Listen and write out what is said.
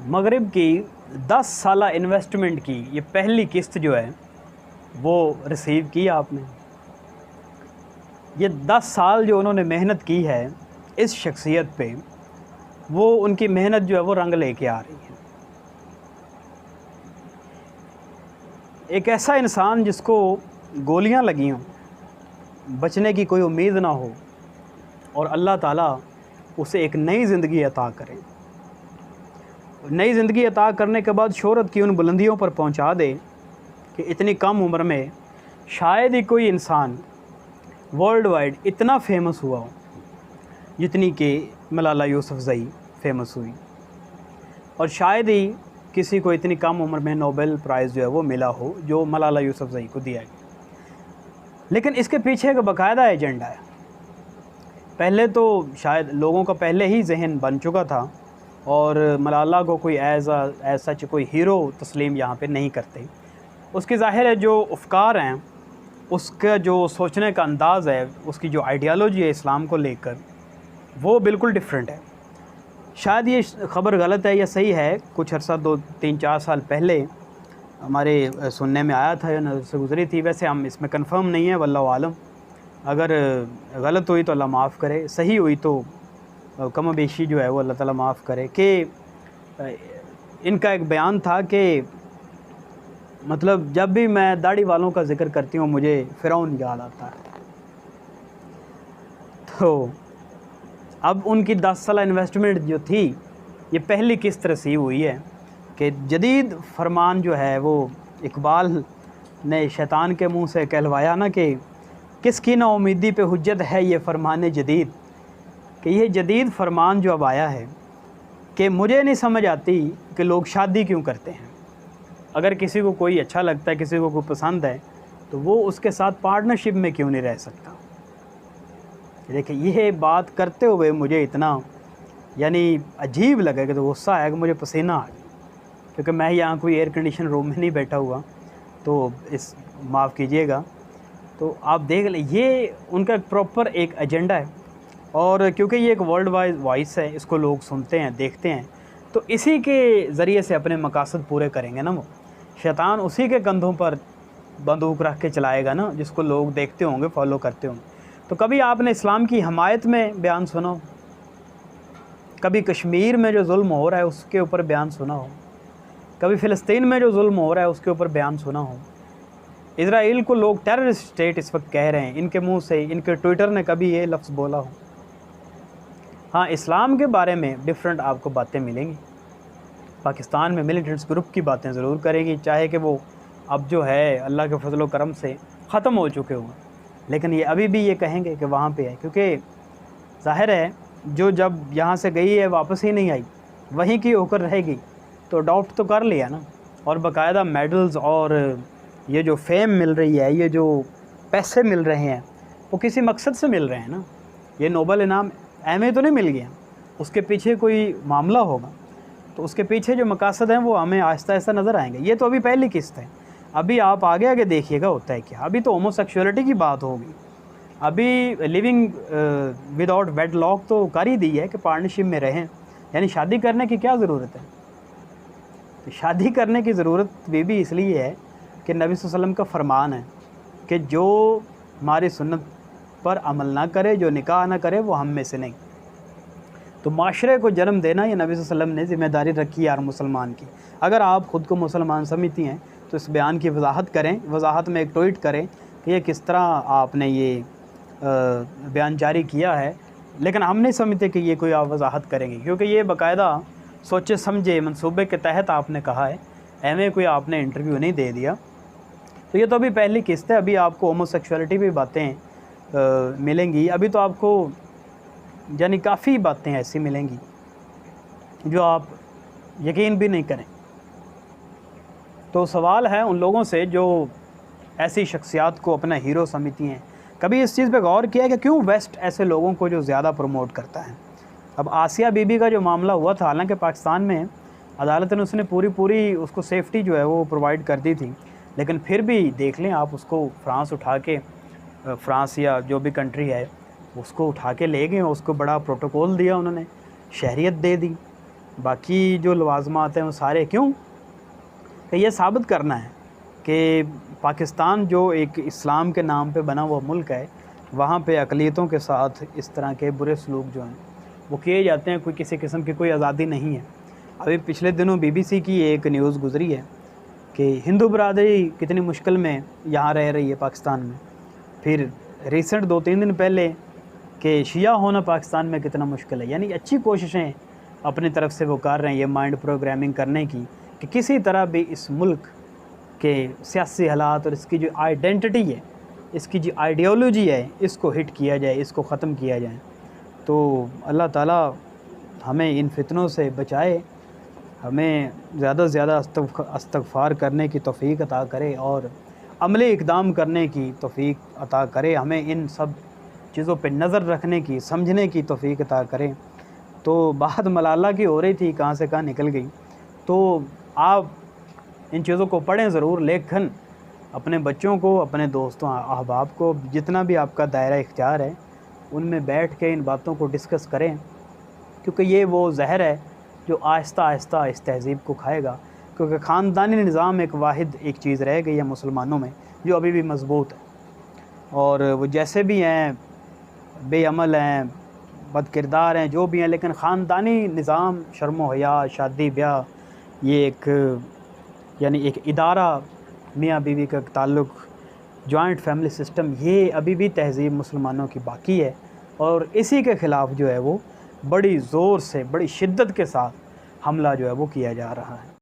मगरिब की 10 साला इन्वेस्टमेंट की ये पहली किस्त जो है वो रिसीव की आपने। ये 10 साल जो उन्होंने मेहनत की है इस शख्सियत पे, वो उनकी मेहनत जो है वो रंग लेके आ रही है। एक ऐसा इंसान जिसको गोलियां लगी हों, बचने की कोई उम्मीद ना हो, और अल्लाह ताला उसे एक नई ज़िंदगी अता करे, नई ज़िंदगी अता करने के बाद शोहरत की उन बुलंदियों पर पहुंचा दे कि इतनी कम उम्र में शायद ही कोई इंसान वर्ल्ड वाइड इतना फेमस हुआ हो जितनी कि मलाला यूसुफ़ज़ई फेमस हुई, और शायद ही किसी को इतनी कम उम्र में नोबेल प्राइज़ जो है वो मिला हो जो मलाला यूसुफ़ज़ई को दिया गया। लेकिन इसके पीछे एक बाकायदा एजेंडा है। पहले तो शायद लोगों का पहले ही जहन बन चुका था और मलाला को कोई एज सच कोई हीरो तस्लीम यहाँ पे नहीं करते। उसकी ज़ाहिर है जो अफ़कार हैं, उसका जो सोचने का अंदाज़ है, उसकी जो आइडियालॉजी है इस्लाम को लेकर, वो बिल्कुल डिफरेंट है। शायद ये ख़बर गलत है या सही है, कुछ अर्सा 2-3-4 साल पहले हमारे सुनने में आया था या नज़र से गुज़री थी। वैसे हम इसमें कंफर्म नहीं है, वल्लाहु आलम। अगर गलत हुई तो अल्लाह माफ़ करे, सही हुई तो कम बेशी जो है वो अल्लाह ताला माफ़ करे। कि इनका एक बयान था कि मतलब जब भी मैं दाढ़ी वालों का ज़िक्र करती हूँ मुझे फ़िरौन याद आता है। तो अब उनकी 10 साल इन्वेस्टमेंट जो थी, ये पहली किस्त रिसीव हुई है कि जदीद फरमान जो है वो इकबाल ने शैतान के मुंह से कहलवाया ना कि किसकी ना उम्मीदी पे हुज्जत है ये फरमान जदीद, कि ये जदीद फरमान जो अब आया है कि मुझे नहीं समझ आती कि लोग शादी क्यों करते हैं। अगर किसी को कोई अच्छा लगता है, किसी को कोई पसंद है, तो वो उसके साथ पार्टनरशिप में क्यों नहीं रह सकता। देखिए ये बात करते हुए मुझे इतना यानी अजीब लगा कि तो गुस्सा आया कि मुझे पसीना आ गया, क्योंकि मैं यहाँ कोई एयर कंडीशन रूम में नहीं बैठा हुआ, तो इस माफ़ कीजिएगा। तो आप देख लें, ये उनका प्रॉपर एक एजेंडा है, और क्योंकि ये एक वर्ल्ड वाइड वॉइस है, इसको लोग सुनते हैं, देखते हैं, तो इसी के ज़रिए से अपने मकासद पूरे करेंगे ना। वो शैतान उसी के कंधों पर बंदूक रख के चलाएगा ना, जिसको लोग देखते होंगे, फॉलो करते होंगे। तो कभी आपने इस्लाम की हमायत में बयान सुना हो, कभी कश्मीर में जो जुल्म हो रहा है उसके ऊपर बयान सुना हो, कभी फ़िलिस्तीन में जो जुल्म हो रहा है उसके ऊपर बयान सुना हो, इज़राइल को लोग टेररिस्ट स्टेट इस वक्त कह रहे हैं, इनके मुंह से, इनके ट्विटर ने कभी ये लफ्ज़ बोला हो। हाँ, इस्लाम के बारे में डिफरेंट आपको बातें मिलेंगी। पाकिस्तान में मिलिटेंट्स ग्रुप की बातें ज़रूर करेगी, चाहे कि वो अब जो है अल्लाह के फजल व करम से ख़त्म हो चुके हों, लेकिन ये अभी भी ये कहेंगे कि वहाँ पे है, क्योंकि ज़ाहिर है जो जब यहाँ से गई है वापस ही नहीं आई, वहीं की होकर रहेगी, तो अडॉप्ट तो कर लिया ना। और बाकायदा मेडल्स और ये जो फेम मिल रही है, ये जो पैसे मिल रहे हैं, वो किसी मकसद से मिल रहे हैं ना। ये नोबल इनाम ऐਵੇਂ तो नहीं मिल गया, उसके पीछे कोई मामला होगा, तो उसके पीछे जो मकासद हैं वो हमें आहिस्ता आहिस्ता नज़र आएंगे। ये तो अभी पहली किस्त है, अभी आप आगे आगे देखिएगा होता है क्या। अभी तो होमोसेक्सुअलिटी की बात होगी, अभी लिविंग विदाउट वेडलॉक तो कर ही दी है कि पार्टनरशिप में रहें, यानी शादी करने की क्या ज़रूरत है। तो शादी करने की ज़रूरत भी इसलिए है कि नबी सल्लल्लाहु अलैहि वसल्लम का फरमान है कि जो हमारी सुन्नत पर अमल ना करे, जो निकाह ना करे, वो हम में से नहीं। तो माशरे को जन्म देना ये नबी सल्लल्लाहु अलैहि वसल्लम ने ज़िम्मेदारी रखी है यार मुसलमान की। अगर आप ख़ुद को मुसलमान समझती हैं तो इस बयान की वजाहत करें, वजाहत में एक ट्वीट करें कि ये किस तरह आपने ये बयान जारी किया है। लेकिन हम नहीं समझते कि ये कोई आप वजाहत करेंगे, क्योंकि ये बाकायदा सोचे समझे मंसूबे के तहत आपने कहा है, ऐਵੇਂ कोई आपने इंटरव्यू नहीं दे दिया। तो ये तो अभी पहली किस्त है, अभी आपको होमोसेक्सुअलिटी भी बातें मिलेंगी। अभी तो आपको यानी काफ़ी बातें ऐसी मिलेंगी जो आप यकीन भी नहीं करें। तो सवाल है उन लोगों से जो ऐसी शख्सियात को अपना हीरो समझती हैं, कभी इस चीज़ पे गौर किया कि क्यों वेस्ट ऐसे लोगों को जो ज़्यादा प्रमोट करता है। अब आसिया बीबी का जो मामला हुआ था, हालांकि पाकिस्तान में अदालत ने उसने पूरी उसको सेफ्टी जो है वो प्रोवाइड कर दी थी, लेकिन फिर भी देख लें आप, उसको फ्रांस उठा के, फ्रांस या जो भी कंट्री है उसको उठा के ले गए, उसको बड़ा प्रोटोकॉल दिया उन्होंने, शहरियत दे दी। बाकी जो लवाज़मात हैं वो सारे क्यों, कि ये साबित करना है कि पाकिस्तान जो एक इस्लाम के नाम पे बना हुआ मुल्क है, वहाँ पे अक़लियतों के साथ इस तरह के बुरे सलूक जो हैं वो किए जाते हैं। कोई किसी किस्म की कोई आज़ादी नहीं है। अभी पिछले दिनों BBC की एक न्यूज़ गुज़री है कि हिंदू बरादरी कितनी मुश्किल में यहाँ रह रही है पाकिस्तान में। फिर रिसेंट 2-3 दिन पहले कि शिया होना पाकिस्तान में कितना मुश्किल है। यानी अच्छी कोशिशें अपनी तरफ से वो कर रहे हैं ये माइंड प्रोग्रामिंग करने की कि किसी तरह भी इस मुल्क के सियासी हालात और इसकी जो आइडेंटिटी है, इसकी जो आइडियोलॉजी है, इसको हिट किया जाए, इसको ख़त्म किया जाए। तो अल्लाह ताला हमें इन फितनों से बचाए, हमें ज़्यादा से ज़्यादा इस्तग़फ़ार करने की तौफ़ीक अता करे और अमली इक़दाम करने की तौफ़ीक अता करे। हमें इन सब चीज़ों पे नज़र रखने की, समझने की तौफ़ीक अता करे। तो बात मलाला की हो रही थी, कहाँ से कहाँ निकल गई। तो आप इन चीज़ों को पढ़ें ज़रूर, लेकिन अपने बच्चों को, अपने दोस्तों अहबाब को, जितना भी आपका दायरा इख्तियार है, उनमें बैठ के इन बातों को डिस्कस करें, क्योंकि ये वो ज़हर है जो आहिस्ता आहिस्ता इस तहज़ीब को खाएगा। क्योंकि ख़ानदानी निज़ाम एक वाहिद एक चीज़ रह गई है मुसलमानों में जो अभी भी मज़बूत है, और वो जैसे भी हैं, बेअमल हैं, बदकिरदार हैं, जो भी हैं, लेकिन ख़ानदानी निज़ाम, शर्म-ओ-हया, शादी ब्याह, ये एक यानी एक इदारा, मियाँ बीवी का ताल्लुक़, जॉइंट फैमिली सिस्टम, ये अभी भी तहज़ीब मुसलमानों की बाकी है। और इसी के ख़िलाफ़ जो है वो बड़ी ज़ोर से, बड़ी शिद्दत के साथ हमला जो है वो किया जा रहा है।